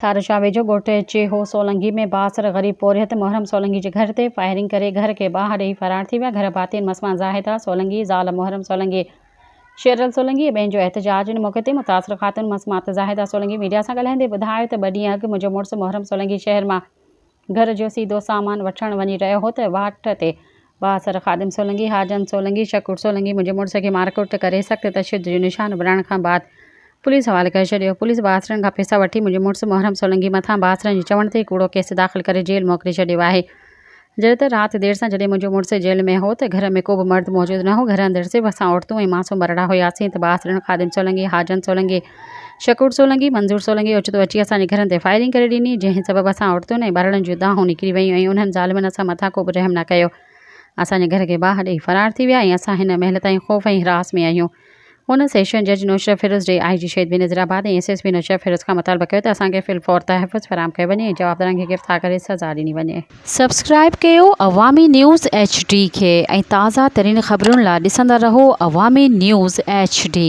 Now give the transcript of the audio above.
थारशाह वेझो ॻोठ चेहो सोलंगी में बासर ग़रीब पोरियत मोहरम सोलंगी जे घर ते फायरिंग करे घर के ॿाहिरि ॾेई फरार थी विया। घर भातियुनि मसमा ज़ाहिदा सोलंगी, ज़ाल मोहरम सोलंगी, शेरल सोलंगी ॿियनि जो एहतजाज। इन मौक़े ते मुतासिर ख़ातून मसमात ज़ाहिदा सोलंगी मीडिया सां ॻाल्हाईंदे ॿुधायो त 2 ॾींहं अॻु मुंहिंजो मुड़ुसु मोहरम सोलंगी शहर मां घर जो सीधो सामान वठणु वञी रहियो हो त वाट ते बासर ख़ादिम सोलंगी, हाजन सोलंगी, शकूर सोलंगी मुंहिंजे मुड़ुस खे मारकुट करे सख़्त तशद्दुद जो निशान बणाइण खां बाद पुलिस हवाले करे छॾियो। पुलिस बासरनि खां पैसा वठी मुंहिंजे मुड़ुसु मोहरम सोलंगी मथां बासरनि जे चवण ते कूड़ो केस दाख़िल करे जेल मोकिले छॾियो आहे। जॾहिं त राति देर सां जॾहिं मुंहिंजो मुड़ुसु जेल में हो त घर में को बि मर्द मौजूदु न हो। घर अंदरि सिर्फ़ु असां औरतूं ऐं मासूम बरड़ा हुआसीं त बासरनि ख़ादिम सोलंगी, हाजन सोलंगी, शकूर सोलंगी, मंज़ूर सोलंगी ओचितो अची असांजे घरनि ते फायरिंग करे ॾिनी, जंहिं सबबु असां औरतुनि ऐं बरड़नि जूं दाहूं निकिरी वियूं ऐं उन्हनि ज़ालिमनि असां मथां को बि रहम न कयो। असांजे घर खे ॿाहिरि ॾेई फरार थी विया ऐं असां हिन महिल ताईं ख़ौफ़ ऐं हिरास में आहियूं। हुन सेशन जज नुसरत फ़िरोज़ DIG शहीद बेनज़ीराबाद ऐं SSP नुसरत फ़िरोज़ खां मुतालबो कयो त असांखे फ़िलफ़ौर तहफ़्फ़ुज़ फ़राहम कयो वञे ऐं जवाबदारनि खे गिरफ़्तार करे सज़ा ॾिनी वञे। सब्सक्राइब कयो अवामी न्यूज़ HD खे ऐं ताज़ा तरीन ख़बरुनि लाइ ॾिसंदा रहो अवामी न्यूज़ HD।